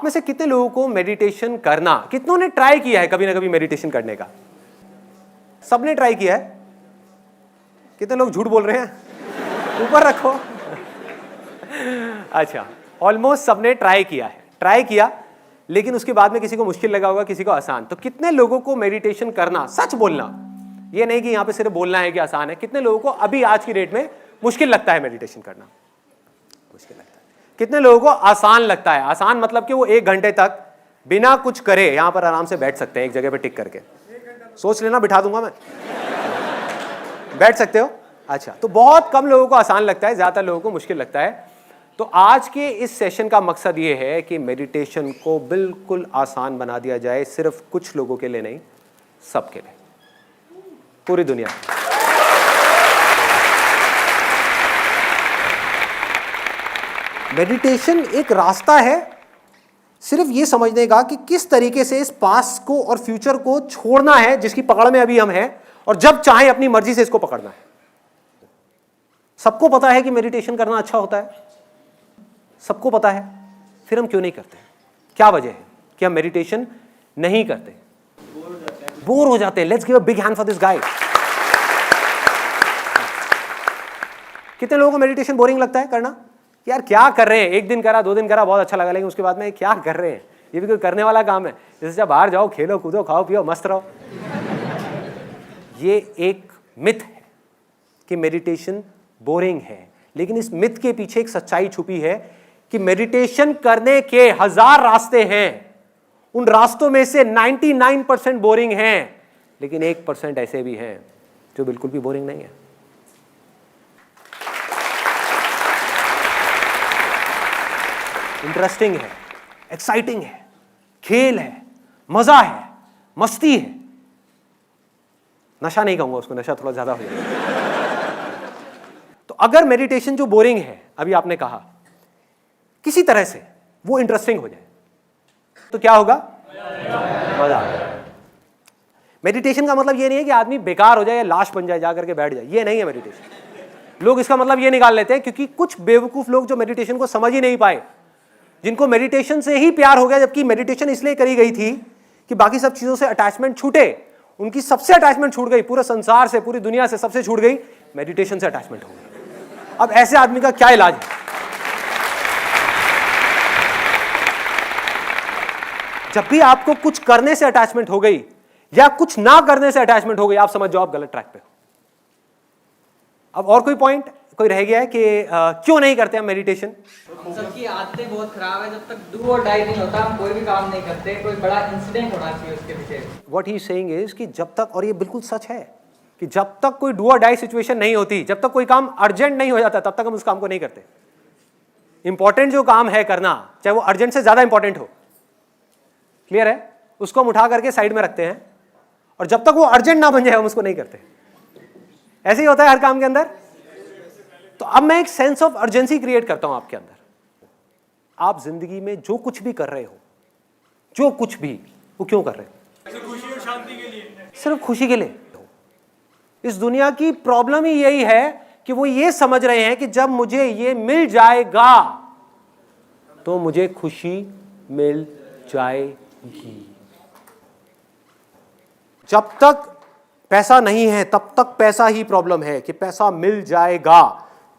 आप में से कितने लोगों को मेडिटेशन करना, कितनों ने ट्राई किया है कभी ना कभी मेडिटेशन करने का? सबने ट्राई किया है? कितने लोग झूठ बोल रहे हैं? ऊपर रखो। अच्छा, ऑलमोस्ट सबने ट्राई किया है, ट्राई किया, लेकिन उसके बाद में किसी को मुश्किल लगा होगा, किसी को आसान। तो कितने लोगों को मेडिटेशन करना, सच बोलना, ये नहीं कि यहां पे सिर्फ बोलना है कि आसान है, कितने लोगों को अभी आज की डेट में मुश्किल लगता है मेडिटेशन करना? मुश्किल लगता है। कितने लोगों को आसान लगता है? आसान मतलब कि वो 1 घंटे तक बिना कुछ करे यहां पर आराम से बैठ सकते हैं, एक जगह पे टिक करके। सोच लेना, बिठा दूंगा मैं। बैठ सकते हो? अच्छा, तो बहुत कम लोगों को आसान लगता है, ज्यादातर लोगों को मुश्किल लगता है। तो आज के इस सेशन का मकसद ये है कि मेडिटेशन को बिल्कुल आसान बना दिया जाए, सिर्फ कुछ लोगों के लिए नहीं, सबके लिए, पूरी दुनिया। मेडिटेशन एक रास्ता है सिर्फ ये समझने का कि किस तरीके से इस पास्ट को और फ्यूचर को छोड़ना है जिसकी पकड़ में अभी हम हैं, और जब चाहे अपनी मर्जी से इसको पकड़ना है। सबको पता है कि मेडिटेशन करना अच्छा होता है, सबको पता है, फिर हम क्यों नहीं करते? क्या वजह है कि हम मेडिटेशन नहीं करते? बोर हो जाते हैं। Let's give a big hand for this guy. कितने लोगों को मेडिटेशन बोरिंग लगता है करना? यार क्या कर रहे हैं, 1 दिन करा, 2 दिन करा, बहुत अच्छा लगा, लेकिन उसके बाद में क्या कर रहे हैं? ये भी कोई करने वाला काम है? जैसे जब बाहर जाओ, खेलो कूदो, खाओ पियो, मस्त रहो। ये एक मिथ है कि मेडिटेशन बोरिंग है, लेकिन इस मिथ के पीछे एक सच्चाई छुपी है कि मेडिटेशन करने के 1000 रास्ते हैं, उन रास्तों में से 99% बोरिंग हैं, लेकिन 1% ऐसे भी हैं जो बिल्कुल भी बोरिंग नहीं है। इंटरेस्टिंग है, एक्साइटिंग है, खेल है, मजा है, मस्ती है। नशा नहीं कहूंगा उसको, नशा थोड़ा ज्यादा हो जाएगा। तो अगर मेडिटेशन जो बोरिंग है, अभी आपने कहा, किसी तरह से वो इंटरेस्टिंग हो जाए तो क्या होगा? मजा। मेडिटेशन का मतलब ये नहीं है कि आदमी बेकार हो जाए या लाश बन जाए, जाकर के बैठ जाए, ये नहीं है मेडिटेशन। लोग इसका मतलब ये निकाल लेते हैं, क्योंकि कुछ बेवकूफ लोग जो मेडिटेशन को समझ ही नहीं पाए, जिनको मेडिटेशन से ही प्यार हो गया, जबकि मेडिटेशन इसलिए करी गई थी कि बाकी सब चीजों से अटैचमेंट छूटे, उनकी सबसे अटैचमेंट छूट गई, पूरे संसार से, पूरी दुनिया से सबसे छूट गई, मेडिटेशन से अटैचमेंट हो गई। अब ऐसे आदमी का क्या इलाज है? जब भी आपको कुछ करने से अटैचमेंट हो गई या कुछ ना करने से अटैचमेंट हो गई, आप समझ जाओ आप गलत ट्रैक पे हो। अब और कोई पॉइंट कोई रह गया है कि क्यों नहीं करते हम मेडिटेशन? सबकी आदतें बहुत खराब है। जब तक डू और डाई नहीं होता, हम कोई भी काम नहीं करते। कोई बड़ा इंसिडेंट होना चाहिए उसके पीछे। व्हाट ही सेइंग इज कि जब तक, और ये बिल्कुल सच है, कि जब तक कोई डू और डाई सिचुएशन नहीं होती, जब तक कोई काम अर्जेंट नहीं हो जाता, तब तक हम उस काम को नहीं करते। इंपॉर्टेंट जो काम है करना, चाहे वो अर्जेंट से ज्यादा इंपॉर्टेंट हो, क्लियर है, उसको हम उठा करके साइड में रखते हैं, और जब तक वो अर्जेंट ना बन जाए हम उसको नहीं करते। ऐसे ही होता है हर काम के अंदर। तो अब मैं एक सेंस ऑफ अर्जेंसी क्रिएट करता हूं आपके अंदर। आप जिंदगी में जो कुछ भी कर रहे हो, जो कुछ भी, वो क्यों कर रहे हो? खुशी और शांति के लिए। सिर्फ खुशी के लिए। इस दुनिया की प्रॉब्लम ही यही है कि वो ये समझ रहे हैं कि जब मुझे ये मिल जाएगा तो मुझे खुशी मिल जाएगी। जब तक पैसा नहीं है तब तक पैसा ही प्रॉब्लम है कि पैसा मिल जाएगा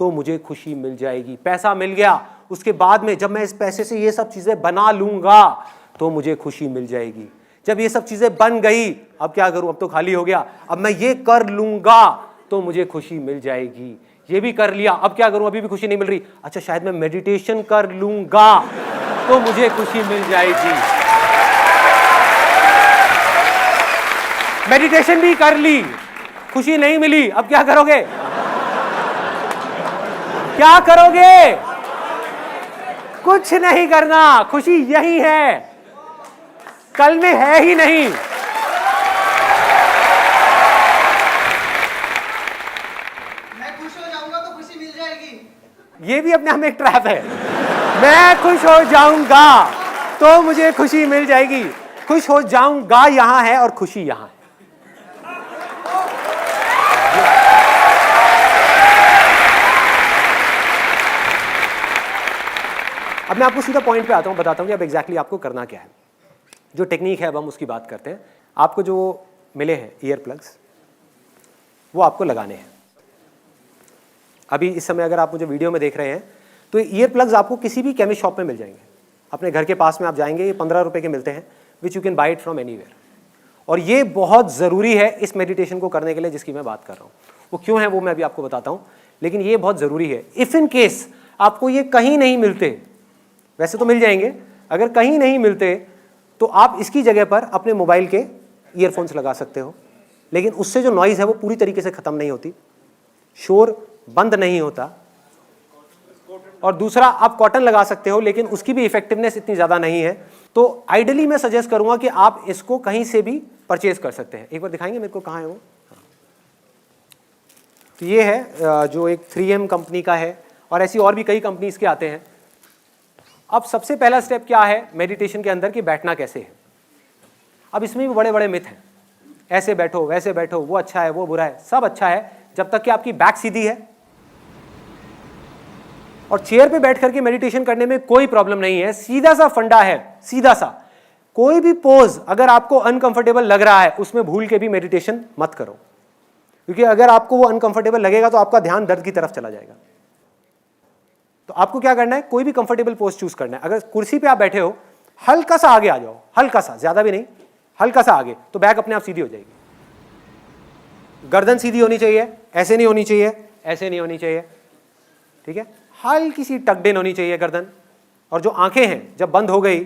तो मुझे खुशी मिल जाएगी। पैसा मिल गया, उसके बाद में जब मैं इस पैसे से ये सब चीजें बना लूंगा तो मुझे खुशी मिल जाएगी। जब ये सब चीजें बन गई, अब क्या करूं, अब तो खाली हो गया, अब मैं ये कर लूंगा तो मुझे खुशी मिल जाएगी। ये भी कर लिया, अब क्या करूं, अभी भी खुशी नहीं मिल रही, अच्छा शायद मैं मेडिटेशन कर लूंगा तो मुझे खुशी मिल जाएगी। मेडिटेशन भी कर ली, खुशी नहीं मिली, अब क्या करोगे? क्या करोगे? कुछ नहीं करना। खुशी यही है, कल में है ही नहीं। मैं खुश हो जाऊंगा तो खुशी मिल जाएगी। ये भी अपने आप में एक ट्रैप है। मैं खुश हो जाऊंगा तो मुझे खुशी मिल जाएगी। खुश हो जाऊंगा यहां है और खुशी यहां है। अब मैं आपको सीधा पॉइंट पे आता हूँ, बताता हूँ कि अब एग्जैक्टली आपको करना क्या है। जो टेक्निक है अब हम उसकी बात करते हैं। आपको जो मिले हैं ईयर प्लग्स, वो आपको लगाने हैं। अभी इस समय अगर आप मुझे वीडियो में देख रहे हैं तो ईयर प्लग्स आपको किसी भी केमिस्ट शॉप में मिल जाएंगे। अपने घर के पास में आप जाएंगे, ये 15 रुपये के मिलते हैं, which you can buy it from anywhere. और ये बहुत ज़रूरी है इस मेडिटेशन को करने के लिए जिसकी मैं बात कर रहा हूँ। वो क्यों है वो मैं अभी आपको बताता हूँ, लेकिन ये बहुत ज़रूरी है। इफ़ इन केस आपको ये कहीं नहीं मिलते, वैसे तो मिल जाएंगे, अगर कहीं नहीं मिलते तो आप इसकी जगह पर अपने मोबाइल के ईयरफोन्स लगा सकते हो, लेकिन उससे जो नॉइज़ है वो पूरी तरीके से ख़त्म नहीं होती, शोर बंद नहीं होता। और दूसरा, आप कॉटन लगा सकते हो, लेकिन उसकी भी इफेक्टिवनेस इतनी ज़्यादा नहीं है। तो आइडियली मैं सजेस्ट करूंगा कि आप इसको कहीं से भी परचेज कर सकते हैं। एक बार दिखाएंगे मेरे को, कहाँ है वो? तो ये है जो एक 3M कंपनी का है, और ऐसी और भी कई कंपनीज के आते हैं। अब सबसे पहला स्टेप क्या है मेडिटेशन के अंदर, कि बैठना कैसे है। अब इसमें भी बड़े बड़े मिथ हैं, ऐसे बैठो वैसे बैठो, वो अच्छा है वो बुरा है। सब अच्छा है जब तक कि आपकी बैक सीधी है और चेयर पे बैठ करके मेडिटेशन करने में कोई प्रॉब्लम नहीं है। सीधा सा फंडा है, सीधा सा। कोई भी पोज अगर आपको अनकंफर्टेबल लग रहा है उसमें भूल के भी मेडिटेशन मत करो, क्योंकि अगर आपको वो अनकंफर्टेबल लगेगा तो आपका ध्यान दर्द की तरफ चला जाएगा। तो आपको क्या करना है, कोई भी कंफर्टेबल पोज चूज करना है। अगर कुर्सी पे आप बैठे हो, हल्का सा आगे आ जाओ, हल्का सा, ज्यादा भी नहीं, हल्का सा आगे, तो बैक अपने आप सीधी हो जाएगी। गर्दन सीधी होनी चाहिए, ऐसे नहीं होनी चाहिए, ऐसे नहीं होनी चाहिए, ठीक है। हल्की सी टक्ड इन होनी चाहिए गर्दन। और जो आंखें हैं जब बंद हो गई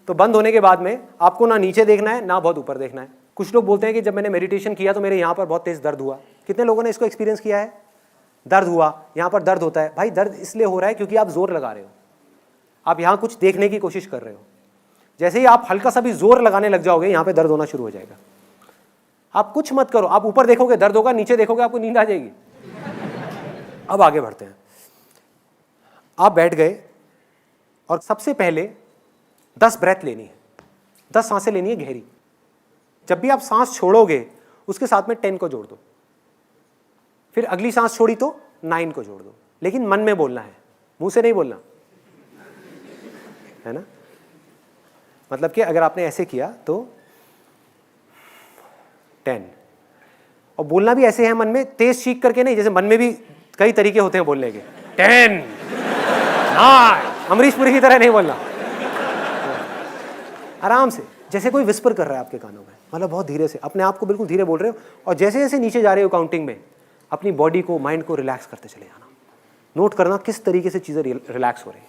तो बंद होने के बाद में आपको ना नीचे देखना है ना बहुत ऊपर देखना है। कुछ लोग बोलते हैं कि जब मैंने मेडिटेशन किया तो मेरे यहाँ पर बहुत तेज दर्द हुआ। कितने लोगों ने इसको एक्सपीरियंस किया है? दर्द हुआ, यहाँ पर दर्द होता है। भाई दर्द इसलिए हो रहा है क्योंकि आप जोर लगा रहे हो, आप यहाँ कुछ देखने की कोशिश कर रहे हो। जैसे ही आप हल्का सा भी जोर लगाने लग जाओगे यहाँ पे दर्द होना शुरू हो जाएगा। आप कुछ मत करो, आप ऊपर देखोगे दर्द होगा, नीचे देखोगे आपको नींद आ जाएगी। अब आगे बढ़ते हैं। आप बैठ गए और सबसे पहले 10 ब्रेथ लेनी है, 10 सांसें लेनी है गहरी। जब भी आप सांस छोड़ोगे उसके साथ में 10 को जोड़ दो, फिर अगली सांस छोड़ी तो 9 को जोड़ दो, लेकिन मन में बोलना है, मुंह से नहीं बोलना है ना। मतलब कि अगर आपने ऐसे किया तो 10, और बोलना भी ऐसे है मन में, तेज चीख करके नहीं। जैसे मन में भी कई तरीके होते हैं बोलने के, 10 9, अमरीश पुरी की तरह नहीं बोलना, आराम से, जैसे कोई विस्पर कर रहा है आपके कानों में, मतलब बहुत धीरे से, अपने आप को बिल्कुल धीरे बोल रहे हो। और जैसे जैसे नीचे जा रहे हो काउंटिंग में, अपनी बॉडी को, माइंड को रिलैक्स करते चले जाना। नोट करना किस तरीके से चीज़ें रिलैक्स हो रही हैं।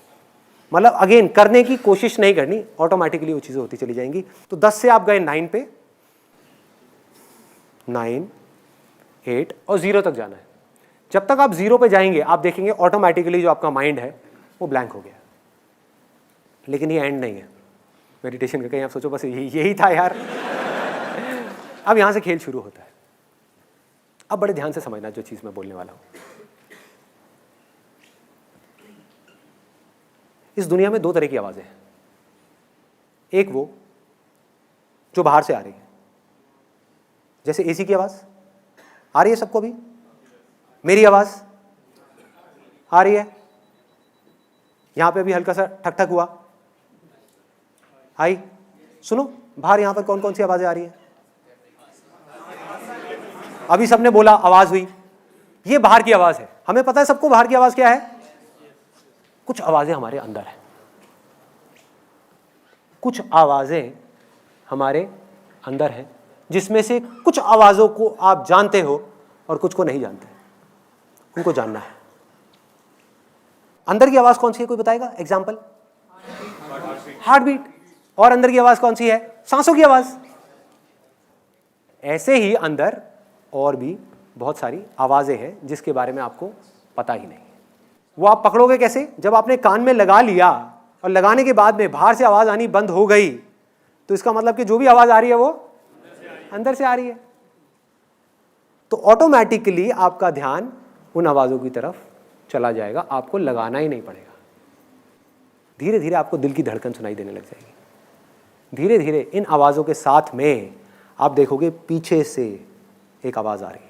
मतलब अगेन करने की कोशिश नहीं करनी, ऑटोमेटिकली वो चीज़ें होती चली जाएंगी। तो 10 से आप गए 9 पे, 9 8 और 0 तक जाना है। जब तक आप 0 पे जाएंगे आप देखेंगे ऑटोमेटिकली जो आपका माइंड है वो ब्लैंक हो गया। लेकिन ये एंड नहीं है मेडिटेशन का। कहीं आप सोचो बस यही था यार। अब यहां से खेल शुरू होता है। अब बड़े ध्यान से समझना जो चीज मैं बोलने वाला हूं। इस दुनिया में 2 तरह की आवाजें हैं। एक वो जो बाहर से आ रही है, जैसे एसी की आवाज आ रही है सबको, भी मेरी आवाज आ रही है, यहां पे अभी हल्का सा ठक ठक हुआ, आई। सुनो बाहर यहां पर कौन कौन सी आवाजें आ रही है? अभी सबने बोला आवाज हुई, ये बाहर की आवाज है। हमें पता है सबको बाहर की आवाज क्या है। कुछ आवाजें हमारे अंदर है, कुछ आवाजें हमारे अंदर है, जिसमें से कुछ आवाजों को आप जानते हो और कुछ को नहीं जानते। उनको जानना है। अंदर की आवाज कौन सी है, कोई बताएगा? Example, heart beat. और अंदर की आवाज कौन सी है? सांसों की आवाज। ऐसे ही अंदर और भी बहुत सारी आवाजें हैं जिसके बारे में आपको पता ही नहीं। वो आप पकड़ोगे कैसे? जब आपने कान में लगा लिया और लगाने के बाद में बाहर से आवाज आनी बंद हो गई, तो इसका मतलब कि जो भी आवाज आ रही है वो अंदर से आ रही है। तो ऑटोमेटिकली आपका ध्यान उन आवाजों की तरफ चला जाएगा, आपको लगाना ही नहीं पड़ेगा। धीरे धीरे आपको दिल की धड़कन सुनाई देने लग जाएगी। धीरे धीरे इन आवाजों के साथ में आप देखोगे पीछे से एक आवाज आ रही है।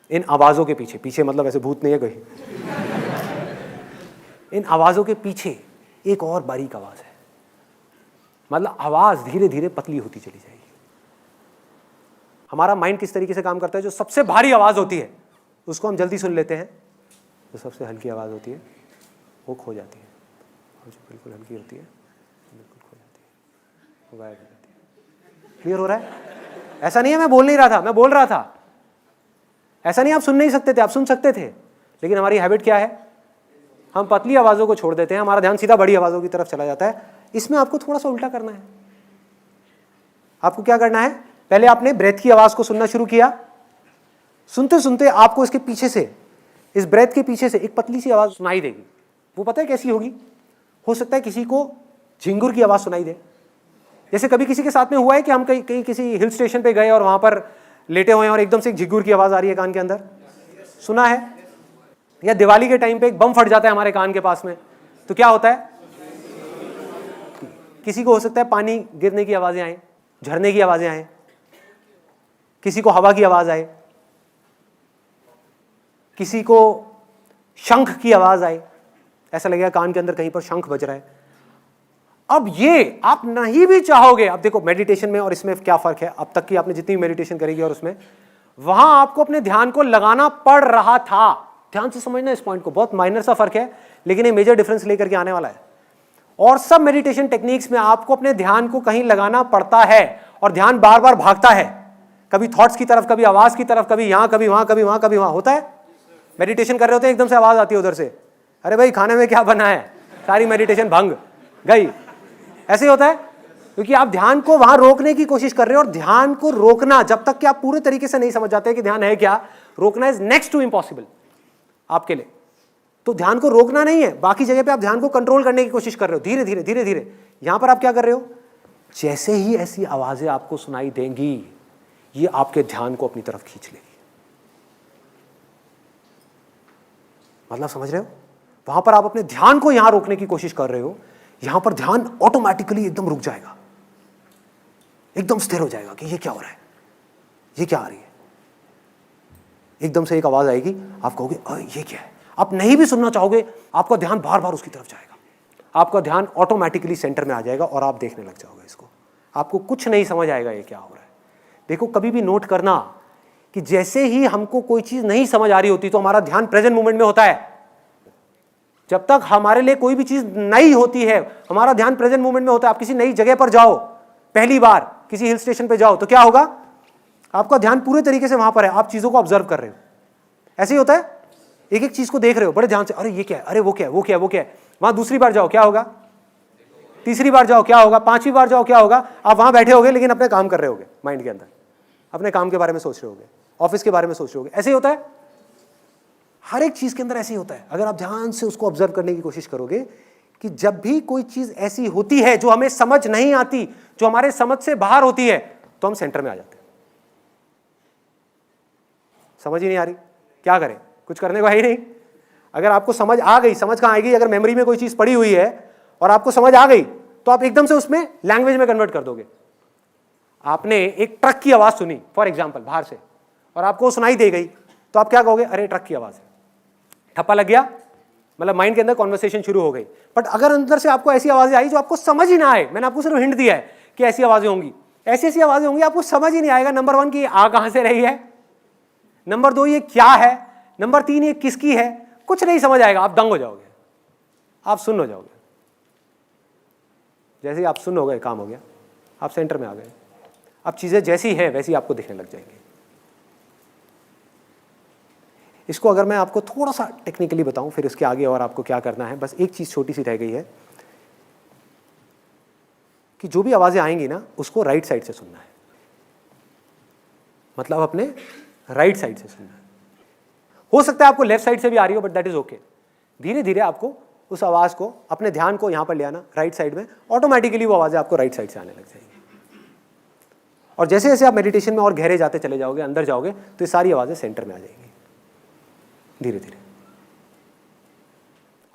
इन आवाजों के पीछे, पीछे मतलब ऐसे भूत नहीं है कोई, इन आवाज़ों के पीछे एक और बारीक आवाज़ है, मतलब आवाज़ धीरे धीरे पतली होती चली जाएगी। हमारा माइंड किस तरीके से काम करता है, जो सबसे भारी आवाज़ होती है उसको हम जल्दी सुन लेते हैं, जो सबसे हल्की आवाज़ होती है वो खो जाती है, और जो बिल्कुल हल्की होती है बिल्कुल खो जाती है, वो गायब हो जाती है। क्लियर हो रहा है? ऐसा नहीं है मैं बोल नहीं रहा था, मैं बोल रहा था। ऐसा नहीं आप सुन नहीं सकते थे, आप सुन सकते थे, लेकिन हमारी हैबिट क्या है, हम पतली आवाज़ों को छोड़ देते हैं, हमारा ध्यान सीधा बड़ी आवाज़ों की तरफ चला जाता है। इसमें आपको थोड़ा सा उल्टा करना है। आपको क्या करना है, पहले आपने ब्रेथ की आवाज़ को सुनना शुरू किया, सुनते सुनते आपको इसके पीछे से, इस ब्रेथ के पीछे से एक पतली सी आवाज़ सुनाई देगी। वो पता है कैसी होगी? हो सकता है किसी को झिंगुर की आवाज़ सुनाई दे। जैसे कभी किसी के साथ में हुआ है कि हम कहीं किसी हिल स्टेशन पे गए और वहाँ पर लेटे हुए हैं और एकदम से एक झिंगुर की आवाज़ आ रही है कान के अंदर, सुना है? या दिवाली के टाइम पे एक बम फट जाता है हमारे कान के पास में, तो क्या होता है? किसी को हो सकता है पानी गिरने की आवाज़ें आए, झरने की आवाज़ें आए, किसी को हवा की आवाज़ आए, किसी को शंख की आवाज़ आए, ऐसा लगेगा कान के अंदर कहीं पर शंख बज रहा है। अब ये आप नहीं भी चाहोगे, अब देखो मेडिटेशन में और इसमें क्या फ़र्क है, अब तक की आपने जितनी मेडिटेशन करेगी और उसमें, वहां आपको अपने ध्यान को लगाना पड़ रहा था। ध्यान से समझना इस पॉइंट को, बहुत माइनर सा फर्क है लेकिन ये मेजर डिफरेंस लेकर के आने वाला है। और सब मेडिटेशन टेक्निक्स में आपको अपने ध्यान को कहीं लगाना पड़ता है और ध्यान बार बार भागता है, कभी थॉट्स की तरफ, कभी आवाज की तरफ, कभी यहां कभी वहां, कभी वहां कभी वहां। होता है मेडिटेशन कर रहे होते हैं, एकदम से आवाज आती है उधर से, अरे भाई खाने में क्या बना है, सारी मेडिटेशन भंग गई। ऐसे होता है क्योंकि आप ध्यान को वहां रोकने की कोशिश कर रहे हो, और ध्यान को रोकना जब तक कि आप पूरे तरीके से नहीं समझ जाते कि ध्यान है क्या, रोकना इज नेक्स्ट टू इम्पॉसिबल आपके लिए। तो ध्यान को रोकना नहीं है, बाकी जगह पे आप ध्यान को कंट्रोल करने की कोशिश कर रहे हो, धीरे धीरे धीरे धीरे। यहां पर आप क्या कर रहे हो, जैसे ही ऐसी आवाजें आपको सुनाई देंगी, ये आपके ध्यान को अपनी तरफ खींच लेगी। मतलब समझ रहे हो? वहां पर आप अपने ध्यान को यहां रोकने की कोशिश कर रहे हो, यहां पर ध्यान ऑटोमेटिकली एकदम रुक जाएगा, एकदम स्थिर हो जाएगा कि ये क्या हो रहा है, ये क्या आ रही है। एकदम से एक आवाज आएगी, आप कहोगे ये क्या है। आप नहीं भी सुनना चाहोगे, आपका ध्यान बार बार उसकी तरफ जाएगा, आपका ध्यान ऑटोमेटिकली सेंटर में आ जाएगा और आप देखने लग जाओगे इसको। आपको कुछ नहीं समझ आएगा ये क्या हो रहा है। देखो कभी भी नोट करना कि जैसे ही हमको कोई चीज नहीं समझ आ रही होती तो हमारा ध्यान प्रेजेंट मोमेंट में होता है। जब तक हमारे लिए कोई भी चीज नई होती है, हमारा ध्यान प्रेजेंट मोमेंट में होता है। आप किसी नई जगह पर जाओ, पहली बार किसी हिल स्टेशन पे जाओ, तो क्या होगा, आपका ध्यान पूरे तरीके से वहां पर है, आप चीजों को ऑब्जर्व कर रहे हो। ऐसे ही होता है, एक एक चीज को देख रहे हो बड़े ध्यान से, अरे ये क्या है, अरे वो क्या है, वो क्या है, वो क्या है। वहां दूसरी बार जाओ क्या होगा, तीसरी बार जाओ क्या होगा, पांचवी बार जाओ क्या होगा। आप वहां बैठे होगे लेकिन अपने काम कर रहे होगे, माइंड के अंदर अपने काम के बारे में सोच रहे होगे, ऑफिस के बारे में सोच रहे होगे। ऐसे ही होता है, हर एक चीज के अंदर ऐसे ही होता है। अगर आप ध्यान से उसको ऑब्जर्व करने की कोशिश करोगे कि जब भी कोई चीज ऐसी होती है जो हमें समझ नहीं आती, जो हमारे समझ से बाहर होती है, तो हम सेंटर में आ जाते हैं। समझ ही नहीं आ रही, क्या करें, कुछ करने को है ही नहीं। अगर आपको समझ आ गई, समझ कहाँ आएगी, अगर मेमोरी में कोई चीज पड़ी हुई है और आपको समझ आ गई तो आप एकदम से उसमें लैंग्वेज में कन्वर्ट कर दोगे। आपने एक ट्रक की आवाज सुनी फॉर एग्जाम्पल बाहर से, और आपको सुनाई दे गई, तो आप क्या कहोगे, अरे ट्रक की आवाज है, ठप्पा लग गया, मतलब माइंड के अंदर कॉन्वर्सेशन शुरू हो गई। बट अगर अंदर से आपको ऐसी आवाजें आई जो आपको समझ ही ना आए, मैंने आपको सिर्फ हिंट दिया है कि ऐसी आवाजें होंगी, ऐसी ऐसी आवाजें होंगी, आपको समझ ही नहीं आएगा। नंबर 1 की आ कहां से रही है, नंबर 2 ये क्या है, नंबर 3 ये किसकी है, कुछ नहीं समझ आएगा। आप दंग हो जाओगे, आप सुन्न हो जाओगे। जैसे ही आप सुन्न हो गए, काम हो गया, आप सेंटर में आ गए। अब चीजें जैसी है वैसी आपको दिखने लग जाएंगी। इसको अगर मैं आपको थोड़ा सा टेक्निकली बताऊं, फिर इसके आगे और आपको क्या करना है, बस एक चीज छोटी सी रह गई है कि जो भी आवाजें आएंगी ना, उसको राइट साइड से सुनना है। मतलब अपने राइट साइड से सुनना है। हो सकता है आपको लेफ्ट साइड से भी आ रही हो, बट दैट इज ओके। धीरे धीरे आपको उस आवाज को, अपने ध्यान को यहां पर ले आना, राइट साइड में। ऑटोमेटिकली वो आवाजें आपको राइट साइड से आने लग जाएगी। और जैसे जैसे आप मेडिटेशन में और गहरे जाते चले जाओगे, अंदर जाओगे, तो ये सारी आवाजें सेंटर में आ जाएंगी धीरे धीरे।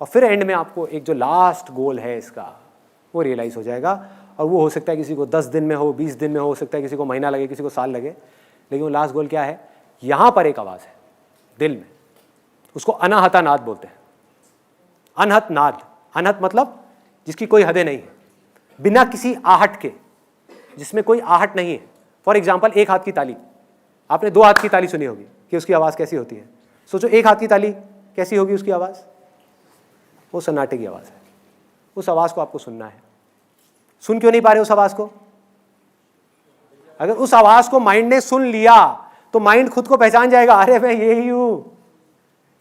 और फिर एंड में आपको एक जो लास्ट गोल है इसका, वो रियलाइज हो जाएगा। और वो हो सकता है किसी को 10 दिन में हो, 20 दिन में हो सकता है किसी को महीना लगे, किसी को साल लगे। लेकिन वो लास्ट गोल क्या है, यहां पर एक आवाज है दिल में, उसको अनाहता नाद बोलते हैं। अनहत नाद, अनहत मतलब जिसकी कोई हदें नहीं है, बिना किसी आहट के, जिसमें कोई आहट नहीं है। फॉर एग्जाम्पल एक हाथ की ताली, आपने दो हाथ की ताली सुनी होगी कि उसकी आवाज़ कैसी होती है। सोचो एक हाथ की ताली कैसी होगी उसकी आवाज़, वो सन्नाटे की आवाज़ है। उस आवाज़ को आपको सुनना है। सुन क्यों नहीं पा रहे उस आवाज़ को? अगर उस आवाज़ को माइंड ने सुन लिया तो माइंड खुद को पहचान जाएगा, अरे मैं यही हूँ।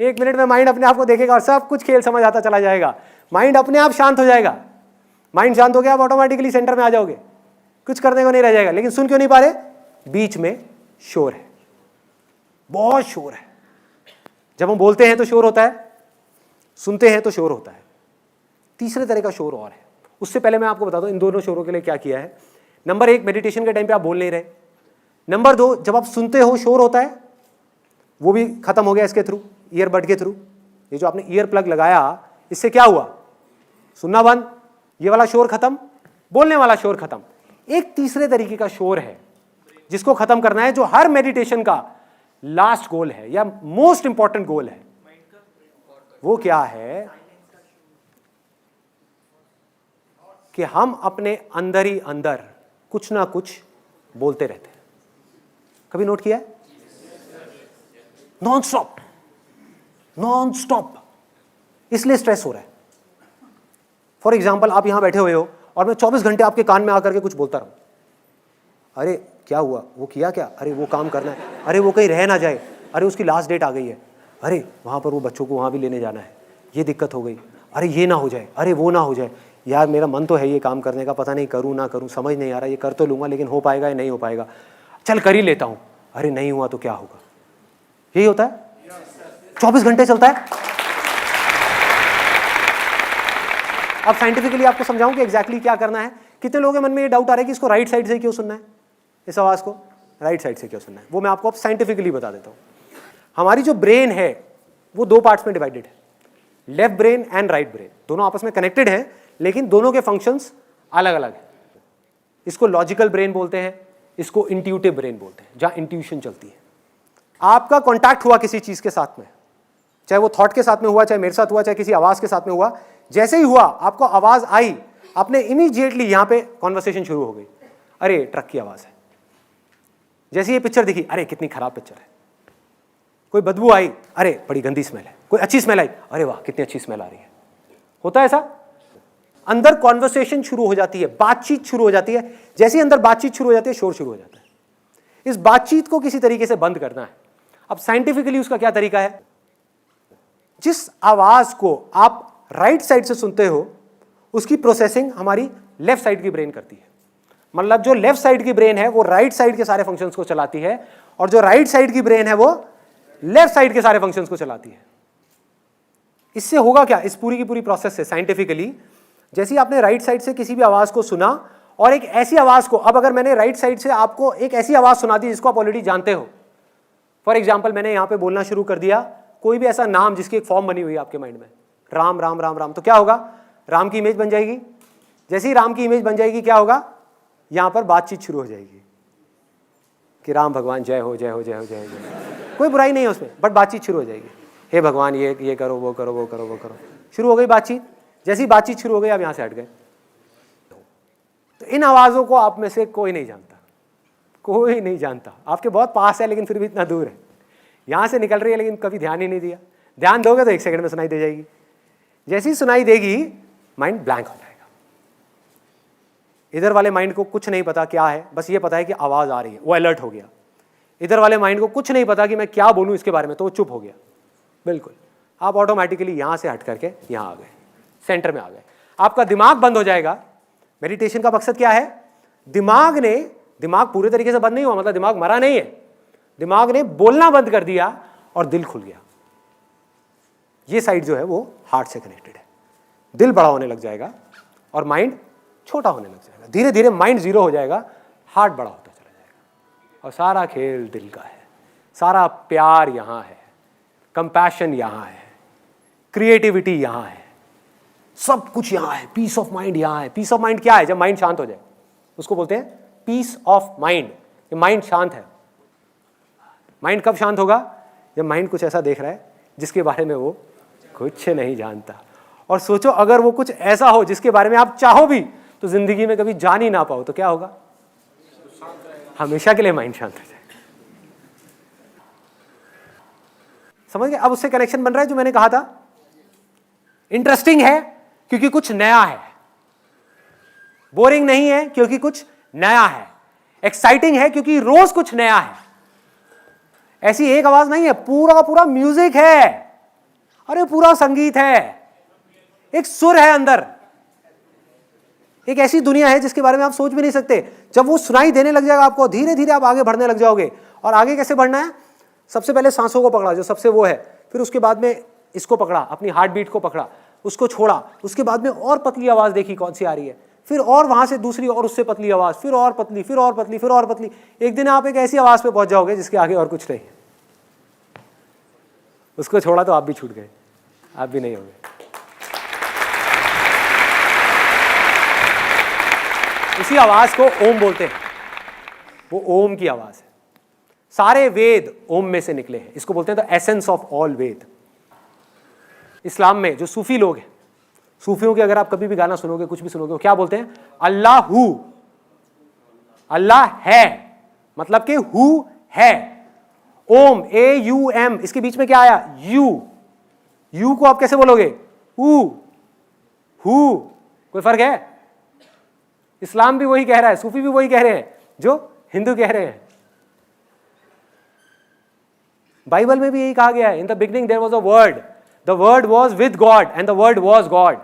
1 मिनट में माइंड अपने आप को देखेगा और सब कुछ खेल समझ आता चला जाएगा। माइंड अपने आप शांत हो जाएगा। माइंड शांत हो गया, आप ऑटोमेटिकली सेंटर में आ जाओगे, कुछ करने को नहीं रह जाएगा। लेकिन सुन क्यों नहीं पा रहे? बीच में शोर है, बहुत शोर है। जब हम बोलते हैं तो शोर होता है, सुनते हैं तो शोर होता है। तीसरे तरह का शोर और है। उससे पहले मैं आपको बता दूं इन दोनों शोरों के लिए क्या किया है। नंबर 1, मेडिटेशन के टाइम पे आप बोल नहीं रहे। नंबर 2, जब आप सुनते हो शोर होता है, वो भी खत्म हो गया इसके थ्रू, ईयरबड के थ्रू। ये जो आपने ईयर प्लग लगाया, इससे क्या हुआ? सुनना बंद, ये वाला शोर खत्म, बोलने वाला शोर खत्म। एक तीसरे तरीके का शोर है जिसको खत्म करना है, जो हर मेडिटेशन का लास्ट गोल है या मोस्ट इंपॉर्टेंट गोल है। वो क्या है कि हम अपने अंदर ही अंदर कुछ ना कुछ बोलते रहते हैं। कभी नोट किया है? Non stop, non stop. इसलिए स्ट्रेस हो रहा है। फॉर एग्जाम्पल, आप यहां बैठे हुए हो और मैं 24 घंटे आपके कान में आकर के कुछ बोलता रहूं, अरे क्या हुआ, वो किया क्या, अरे वो काम करना है, अरे वो कहीं रह ना जाए, अरे उसकी लास्ट डेट आ गई है, अरे वहां पर वो बच्चों को वहां भी लेने जाना है, ये दिक्कत हो गई, अरे ये ना हो जाए, अरे वो ना हो जाए, यार मेरा मन तो है ये काम करने का, पता नहीं करूँ ना करूँ, समझ नहीं आ रहा, ये कर तो लूँगा लेकिन हो पाएगा या नहीं हो पाएगा, चल कर ही लेता हूँ, अरे नहीं हुआ तो क्या होगा। यही होता है, 24 घंटे चलता है। अब साइंटिफिकली आपको समझाऊं कि एग्जैक्टली क्या करना है। कितने लोगों के मन में ये डाउट आ रहा है कि इसको राइट साइड से क्यों सुनना है, इस आवाज़ को राइट साइड से क्यों सुनना है। वो मैं आपको अब साइंटिफिकली बता देता हूँ। हमारी जो ब्रेन है वो 2 पार्ट्स में डिवाइडेड है, left brain and right brain. दोनों आपस में कनेक्टेड हैं लेकिन दोनों के फंक्शंस अलग अलग हैं। इसको लॉजिकल ब्रेन बोलते हैं, इसको इंट्यूटिव ब्रेन बोलते हैं, जहाँ इंट्यूशन चलती है। आपका कॉन्टैक्ट हुआ किसी चीज़ के साथ में, चाहे वो थॉट के साथ में हुआ, चाहे मेरे साथ हुआ, चाहे किसी आवाज़ के साथ में हुआ, जैसे ही हुआ आपको आवाज़ आई, आपने इमीडिएटली यहाँ पे कॉन्वर्सेशन शुरू हो गई, अरे ट्रक की आवाज़ है। जैसे ये पिक्चर दिखी, अरे कितनी खराब पिक्चर है। कोई बदबू आई, अरे बड़ी गंदी स्मेल है। कोई अच्छी स्मेल आई, अरे वाह कितनी अच्छी स्मेल आ रही है। होता है ऐसा, अंदर कॉन्वर्सेशन शुरू हो जाती है, बातचीत शुरू हो जाती है। जैसे ही अंदर बातचीत शुरू हो जाती है, शोर शुरू हो जाता है। इस बातचीत को किसी तरीके से बंद करना है। अब साइंटिफिकली उसका क्या तरीका है? जिस आवाज को आप राइट साइड से सुनते हो उसकी प्रोसेसिंग हमारी लेफ्ट साइड की ब्रेन करती है। मतलब जो लेफ्ट साइड की ब्रेन है वो राइट साइड के सारे फंक्शंस को चलाती है, और जो राइट साइड की ब्रेन है वो लेफ्ट साइड के सारे फंक्शंस को चलाती है। इससे होगा क्या, इस पूरी की पूरी प्रोसेस से साइंटिफिकली, जैसे ही आपने राइट साइड से किसी भी आवाज को सुना और एक ऐसी आवाज को, अब अगर मैंने राइट साइड से आपको एक ऐसी आवाज सुना दी जिसको आप ऑलरेडी जानते हो, फॉर एग्जाम्पल मैंने यहां पे बोलना शुरू कर दिया कोई भी ऐसा नाम जिसकी एक फॉर्म बनी हुई है आपके माइंड में, राम राम राम राम, तो क्या होगा, राम की इमेज बन जाएगी। जैसे ही राम की इमेज बन जाएगी क्या होगा, यहां पर बातचीत शुरू हो जाएगी कि राम भगवान जय हो जय हो जय हो जय हो जय। कोई बुराई नहीं है उसमें, बट बातचीत शुरू हो जाएगी। हे भगवान ये करो वो करो वो करो वो करो, शुरू हो गई बातचीत। जैसी बातचीत शुरू हो गई आप यहां से हट गए। तो इन आवाज़ों को आप में से कोई नहीं जानता, कोई नहीं जानता। आपके बहुत पास है लेकिन फिर भी इतना दूर है, यहां से निकल रही है लेकिन कभी ध्यान ही नहीं दिया। ध्यान दोगे तो 1 सेकंड में सुनाई दे जाएगी। जैसी सुनाई देगी माइंड ब्लैंक हो जाएगा। इधर वाले माइंड को कुछ नहीं पता क्या है, बस ये पता है कि आवाज आ रही है, वो अलर्ट हो गया। इधर वाले माइंड को कुछ नहीं पता कि मैं क्या बोलूं इसके बारे में, तो वो चुप हो गया। बिल्कुल, आप ऑटोमेटिकली यहां से हट करके यहां आ गए, सेंटर में आ गए। आपका दिमाग बंद हो जाएगा। मेडिटेशन का मकसद क्या है? दिमाग पूरे तरीके से बंद नहीं हुआ, मतलब दिमाग मरा नहीं है, दिमाग ने बोलना बंद कर दिया और दिल खुल गया। ये साइड जो है वो हार्ट से कनेक्टेड है। दिल बड़ा होने लग जाएगा और माइंड छोटा होने लग जाएगा। धीरे धीरे माइंड जीरो हो जाएगा, हार्ट बड़ा होता चला जाएगा। और सारा खेल दिल का है, सारा प्यार यहाँ है, कंपैशन यहाँ है, क्रिएटिविटी यहाँ है, सब कुछ यहाँ है, पीस ऑफ माइंड यहाँ है। पीस ऑफ माइंड क्या है? जब माइंड शांत हो जाए उसको बोलते हैं पीस ऑफ माइंड। माइंड शांत है। माइंड कब शांत होगा? जब माइंड कुछ ऐसा देख रहा है जिसके बारे में वो कुछ नहीं जानता, और सोचो अगर वो कुछ ऐसा हो जिसके बारे में आप चाहो भी तो जिंदगी में कभी जान ही ना पाओ, तो क्या होगा? हमेशा के लिए माइंड शांत हो जाएगा। समझ गए? अब उससे कनेक्शन बन रहा है जो मैंने कहा था। इंटरेस्टिंग है क्योंकि कुछ नया है, बोरिंग नहीं है क्योंकि कुछ नया है, एक्साइटिंग है क्योंकि रोज कुछ नया है। ऐसी एक आवाज नहीं है, पूरा का पूरा म्यूजिक है, अरे पूरा संगीत है, एक सुर है अंदर, एक ऐसी दुनिया है जिसके बारे में आप सोच भी नहीं सकते। जब वो सुनाई देने लग जाएगा आपको, धीरे धीरे आप आगे बढ़ने लग जाओगे। और आगे कैसे बढ़ना है? सबसे पहले सांसों को पकड़ा जो सबसे वो है, फिर उसके बाद में इसको पकड़ा, अपनी हार्ट बीट को पकड़ा, उसको छोड़ा, उसके बाद में और पतली आवाज देखी कौन सी आ रही है, फिर और वहां से दूसरी और उससे पतली आवाज, फिर और पतली, फिर और पतली, फिर और पतली। एक दिन आप एक ऐसी आवाज पे पहुंच जाओगे जिसके आगे और कुछ नहीं। उसको छोड़ा तो आप भी छूट गए, आप भी नहीं होंगे। इसी आवाज को ओम बोलते हैं, वो ओम की आवाज है। सारे वेद ओम में से निकले हैं, इसको बोलते हैं द एसेंस ऑफ ऑल वेद। इस्लाम में जो सूफी लोग हैं, सूफियों के अगर आप कभी भी गाना सुनोगे, कुछ भी सुनोगे, वो क्या बोलते हैं? अल्लाहू, अल्लाह है, मतलब कि हु है। ओम, AUM, इसके बीच में क्या आया? यू को आप कैसे बोलोगे? हु। कोई फर्क है? इस्लाम भी वही कह रहा है, सूफी भी वही कह रहे हैं जो हिंदू कह रहे हैं। बाइबल में भी यही कहा गया है, in the beginning there was a word, the word was with God and the word was God.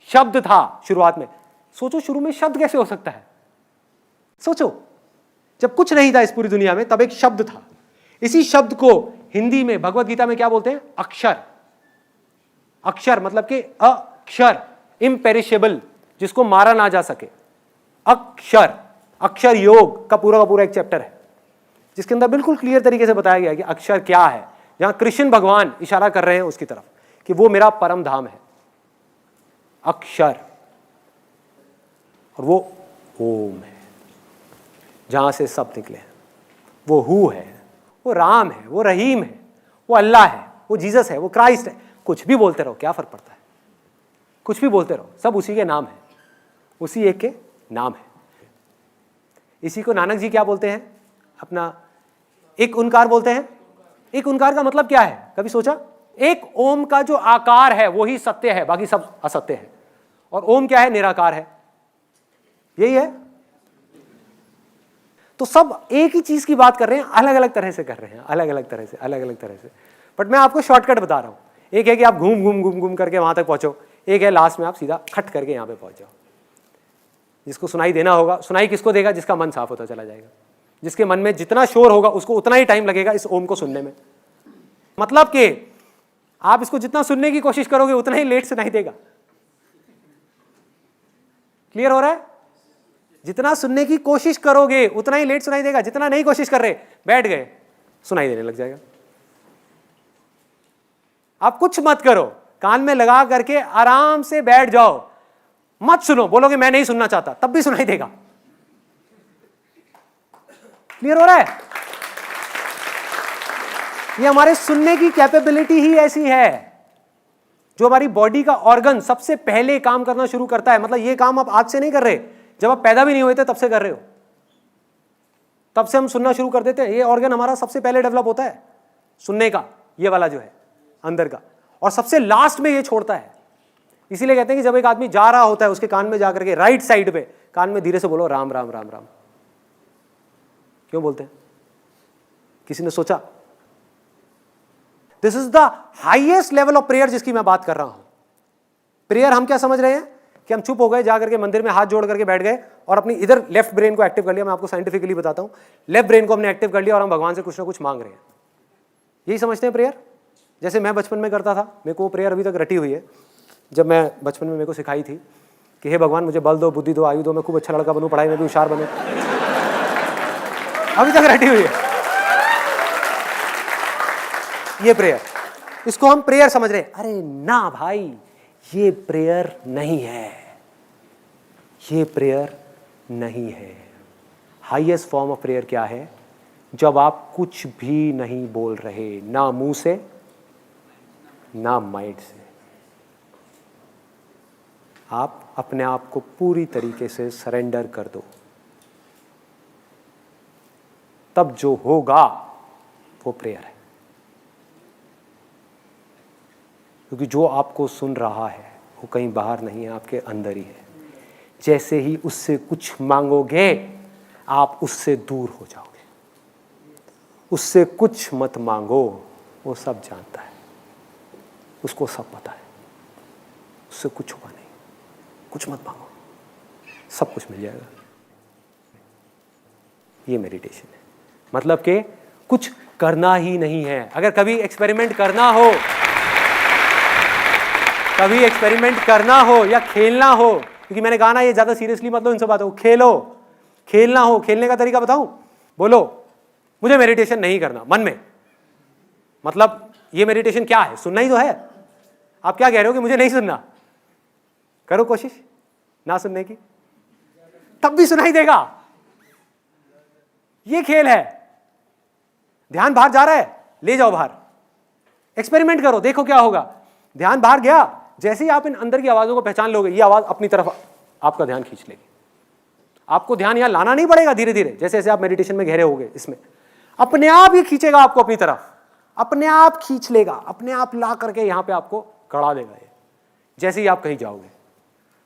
शब्द था शुरुआत में। सोचो शुरू में शब्द कैसे हो सकता है? सोचो, जब कुछ नहीं था इस पूरी दुनिया में तब एक शब्द था। इसी शब्द को हिंदी में भगवत गीता में क्या बोलते हैं? अक्षर। अक्षर मतलब कि अक्षर, इम्पेरिशेबल, जिसको मारा ना जा सके। अक्षर, अक्षर योग का पूरा एक चैप्टर है जिसके अंदर बिल्कुल क्लियर तरीके से बताया गया है कि अक्षर क्या है, जहां कृष्ण भगवान इशारा कर रहे हैं उसकी तरफ कि वो मेरा परम धाम है, अक्षर। और वो ओम है, जहां से सब निकले हैं। वो हु है, वो राम है, वो रहीम है, वो अल्लाह है, वो जीसस है, वो क्राइस्ट है। कुछ भी बोलते रहो, क्या फर्क पड़ता है? कुछ भी बोलते रहो, सब उसी के नाम है, उसी एक के नाम है। इसी को नानक जी क्या बोलते हैं? अपना एक ओंकार बोलते हैं। एक ओंकार का मतलब क्या है, कभी सोचा? एक ओम का जो आकार है वो ही सत्य है, बाकी सब असत्य है। और ओम क्या है? निराकार है, यही है। तो सब एक ही चीज की बात कर रहे हैं, अलग अलग तरह से कर रहे हैं, अलग अलग तरह से। बट मैं आपको शॉर्टकट बता रहा हूं। एक है कि आप घूम करके वहां तक पहुंचो, एक है लास्ट में आप सीधा खट करके यहां पे पहुंच जाओ। जिसको सुनाई देना होगा, सुनाई किसको देगा? जिसका मन साफ होता चला जाएगा। जिसके मन में जितना शोर होगा उसको उतना ही टाइम लगेगा इस ओम को सुनने में। मतलब कि आप इसको जितना सुनने की कोशिश करोगे उतना ही लेट सुनाई देगा। क्लियर हो रहा है? जितना सुनने की कोशिश करोगे उतना ही लेट सुनाई देगा। जितना नहीं कोशिश कर रहे, बैठ गए, सुनाई देने लग जाएगा। आप कुछ मत करो, कान में लगा करके आराम से बैठ जाओ, मत सुनो। बोलोगे मैं नहीं सुनना चाहता, तब भी सुनाई देगा। क्लियर हो रहा है? ये हमारे सुनने की कैपेबिलिटी ही ऐसी है। जो हमारी बॉडी का ऑर्गन सबसे पहले काम करना शुरू करता है, मतलब ये काम आप आज से नहीं कर रहे, जब आप पैदा भी नहीं हुए थे तब से कर रहे हो। तब से हम सुनना शुरू कर देते हैं। ये ऑर्गन हमारा सबसे पहले डेवलप होता है सुनने का, ये वाला जो है अंदर का, और सबसे लास्ट में ये छोड़ता है। इसीलिए कहते हैं कि जब एक आदमी जा रहा होता है उसके कान में जाकर के राइट साइड पे कान में धीरे से बोलो राम राम राम राम। क्यों बोलते हैं? किसी ने सोचा? This is the highest level of prayer जिसकी मैं बात कर रहा हूं। प्रेयर हम क्या समझ रहे हैं कि हम चुप हो गए, जाकर के मंदिर में हाथ जोड़ करके बैठ गए और अपनी इधर लेफ्ट ब्रेन को एक्टिव कर लिया। मैं आपको साइंटिफिकली बताता हूं, लेफ्ट ब्रेन को हमने एक्टिव कर लिया और हम भगवान से कुछ ना कुछ मांग रहे हैं। यही समझते हैं प्रेयर। जैसे मैं बचपन में करता था, मेरे को प्रेयर अभी तक रटी हुई है। जब मैं बचपन में मेरे को सिखाई थी कि हे भगवान मुझे बल दो, बुद्धि दो, आयु दो, मैं खूब अच्छा लड़का बनूं, पढ़ाई में भी होशियार बनूं। अभी तक रटी हुई है ये प्रेयर। इसको हम प्रेयर समझ रहे हैं। अरे ना भाई, ये प्रेयर नहीं है, ये प्रेयर नहीं है। हाईएस्ट फॉर्म ऑफ प्रेयर क्या है? जब आप कुछ भी नहीं बोल रहे, ना मुंह से ना माइंड से, आप अपने आप को पूरी तरीके से सरेंडर कर दो, तब जो होगा वो प्रेयर है। क्योंकि जो आपको सुन रहा है वो कहीं बाहर नहीं है, आपके अंदर ही है। जैसे ही उससे कुछ मांगोगे आप उससे दूर हो जाओगे। उससे कुछ मत मांगो, वो सब जानता है, उसको सब पता है, उससे कुछ हुआ नहीं। कुछ मत मांगो, सब कुछ मिल जाएगा। ये मेडिटेशन है, मतलब कि कुछ करना ही नहीं है। अगर कभी एक्सपेरिमेंट करना हो, कभी एक्सपेरिमेंट करना हो या खेलना हो, क्योंकि मैंने कहा ना ये ज्यादा सीरियसली मत लो इन सब बातों को, खेलो। खेलना हो, खेलने का तरीका बताऊं? बोलो मुझे मेडिटेशन नहीं करना मन में, मतलब ये मेडिटेशन क्या है? सुनना ही तो है। आप क्या कह रहे हो कि मुझे नहीं सुनना? करो कोशिश ना सुनने की, तब भी सुनाई देगा। ये खेल है। ध्यान बाहर जा रहा है, ले जाओ बाहर, एक्सपेरिमेंट करो, देखो क्या होगा। ध्यान बाहर गया, जैसे ही आप इन अंदर की आवाजों को पहचान लोगे, ये आवाज अपनी तरफ आपका ध्यान खींच लेगी। आपको ध्यान यहां लाना नहीं पड़ेगा, धीरे धीरे जैसे जैसे आप मेडिटेशन में गहरे होगे, इसमें अपने आप ही खींचेगा आपको अपनी तरफ, अपने आप खींच लेगा, अपने आप ला करके यहां पे आपको खड़ा देगा ये, जैसे ही आप कहीं जाओगे।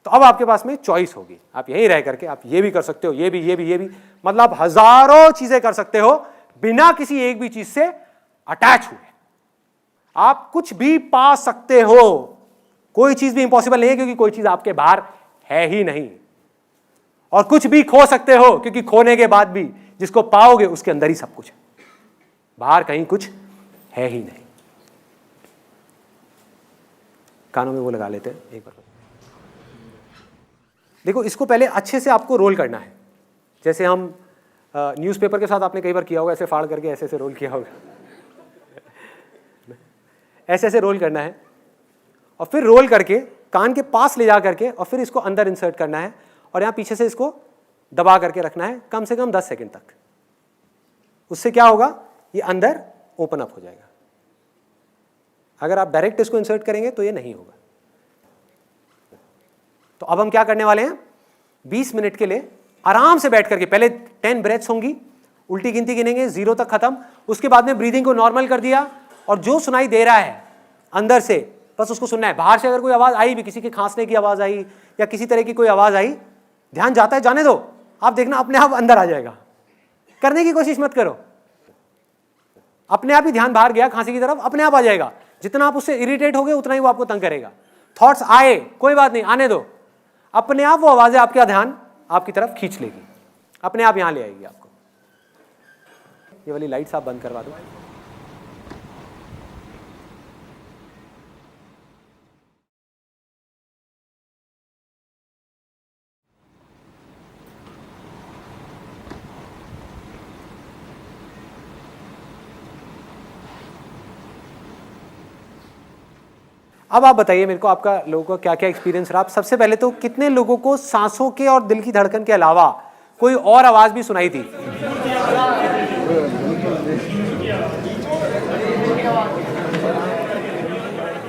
तो अब आपके पास में चॉइस होगी, आप यहीं रह करके आप ये भी कर सकते हो, ये भी, मतलब हजारों चीजें कर सकते हो बिना किसी एक भी चीज से अटैच हुए। आप कुछ भी पा सकते हो, कोई चीज भी इंपॉसिबल नहीं है, क्योंकि कोई चीज आपके बाहर है ही नहीं। और कुछ भी खो सकते हो, क्योंकि खोने के बाद भी जिसको पाओगे उसके अंदर ही सब कुछ है, बाहर कहीं कुछ है ही नहीं। कानों में वो लगा लेते हैं एक बार। देखो, इसको पहले अच्छे से आपको रोल करना है, जैसे हम न्यूज़पेपर के साथ आपने कई बार किया होगा, ऐसे फाड़ करके ऐसे ऐसे रोल किया होगा। ऐसे ऐसे रोल करना है, और फिर रोल करके कान के पास ले जा करके, और फिर इसको अंदर इंसर्ट करना है, और यहाँ पीछे से इसको दबा करके रखना है कम से कम 10 सेकंड तक। उससे क्या होगा, ये अंदर ओपन अप हो जाएगा। अगर आप डायरेक्ट इसको इंसर्ट करेंगे तो ये नहीं होगा। तो अब हम क्या करने वाले हैं, 20 मिनट के लिए आराम से बैठ करके, पहले 10 ब्रेथ्स होंगी, उल्टी गिनती गिनेंगे 0 तक खत्म। उसके बाद में ब्रीदिंग को नॉर्मल कर दिया, और जो सुनाई दे रहा है अंदर से बस उसको सुनना है। बाहर से अगर कोई आवाज आई भी, किसी के खांसने की आवाज आई या किसी तरह की कोई आवाज आई, ध्यान जाता है, जाने दो, आप देखना अपने आप अंदर आ जाएगा। करने की कोशिश मत करो, अपने आप ही ध्यान बाहर गया खांसी की तरफ, अपने आप आ जाएगा। जितना आप उससे इरिटेट होगे उतना ही वो आपको तंग करेगा। थॉट्स आए, कोई बात नहीं, आने दो, अपने आप वो आवाजें आपका ध्यान आपकी तरफ खींच लेगी, अपने आप यहां ले आएगी आपको। ये वाली लाइट्स आप बंद करवा दो। अब आप बताइए मेरे को, आपका लोगों का क्या क्या एक्सपीरियंस रहा। सबसे पहले तो कितने लोगों को सांसों के और दिल की धड़कन के अलावा कोई और आवाज भी सुनाई थी?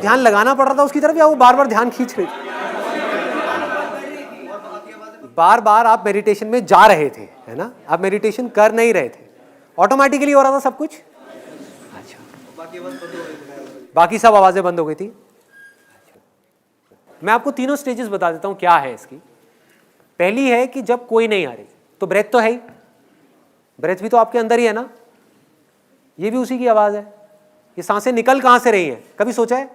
ध्यान लगाना पड़ रहा था उसकी तरफ, या वो बार बार ध्यान खींच रही थी? बार बार आप मेडिटेशन में जा रहे थे, है ना, आप मेडिटेशन कर नहीं रहे थे, ऑटोमेटिकली हो रहा था सब कुछ। अच्छा, बाकी सब आवाजें बंद हो गई थी। मैं आपको तीनों स्टेजेस बता देता हूं क्या है इसकी। पहली है कि जब कोई नहीं आ रही, तो ब्रेथ तो है ही, ब्रेथ भी तो आपके अंदर ही है ना, ये भी उसी की आवाज है। ये सांसें निकल कहां से रही हैं, कभी सोचा है?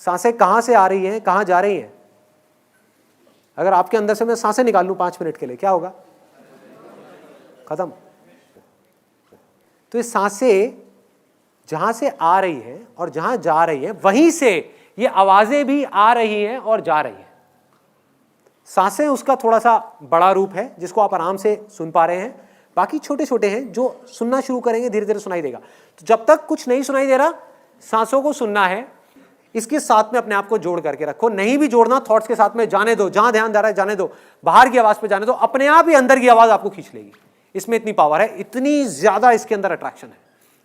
सांसें कहां से आ रही हैं, कहां जा रही हैं? अगर आपके अंदर से मैं सांसें निकाल लूं 5 मिनट के लिए, क्या होगा? खत्म। तो ये सांसें जहां से आ रही हैं और जहां जा रही हैं, वहीं से ये आवाजें भी आ रही हैं और जा रही हैं। सांसें उसका थोड़ा सा बड़ा रूप है जिसको आप आराम से सुन पा रहे हैं, बाकी छोटे छोटे हैं जो सुनना शुरू करेंगे धीरे धीरे सुनाई देगा। तो जब तक कुछ नहीं सुनाई दे रहा, सांसों को सुनना है, इसके साथ में अपने आप को जोड़ करके रखो। नहीं भी जोड़ना, थॉट्स के साथ में जाने दो, जहां ध्यान जा रहा है जाने दो, बाहर की आवाज पे जाने दो, अपने आप ही अंदर की आवाज आपको खींच लेगी। इसमें इतनी पावर है, इतनी ज्यादा इसके अंदर अट्रैक्शन है,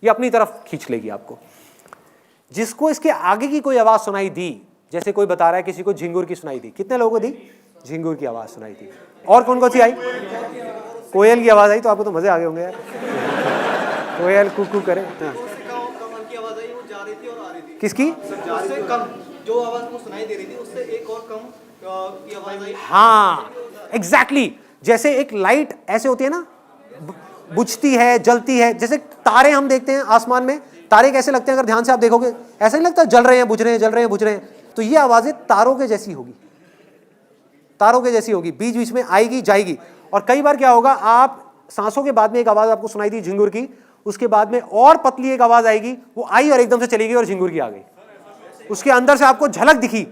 ये अपनी तरफ खींच लेगी आपको। जिसको इसके आगे की कोई आवाज सुनाई दी, जैसे कोई बता रहा है किसी को झिंगुर की सुनाई दी, कितने लोगों को दी? झिंगुर की आवाज सुनाई दी। और कौन कौन सी आई? कोयल की आवाज आई, तो आपको तो मजे आ गए होंगे यार। कोयल कुकू करे। हाँ। कमल की आवाज आई, वो जा रही थी और आ रही थी। किसकी? उससे कम जो आवाज वो सुनाई दे रही थी उससे एक और कम की आवाज आई। हाँ एग्जैक्टली, जैसे एक लाइट ऐसे होती है ना, बुझती है, जलती है। जैसे तारे हम देखते हैं आसमान में, तारे कैसे लगते हैं अगर ध्यान से आप देखोगे? ऐसा नहीं लगता जल रहे हैं, बुझ रहे हैं, जल रहे हैं, बुझ रहे हैं। तो ये आवाजें तारों के जैसी होगी, तारों के जैसी होगी, बीच बीच में आएगी जाएगी। और कई बार क्या होगा, आप सांसों के बाद में एक आवाज आपको सुनाई दी झिंगुर की, उसके बाद में और पतली एक आवाज आएगी, वो आई और एकदम से चली गई और झिंगुर की आ गई। उसके अंदर से आपको झलक दिखी,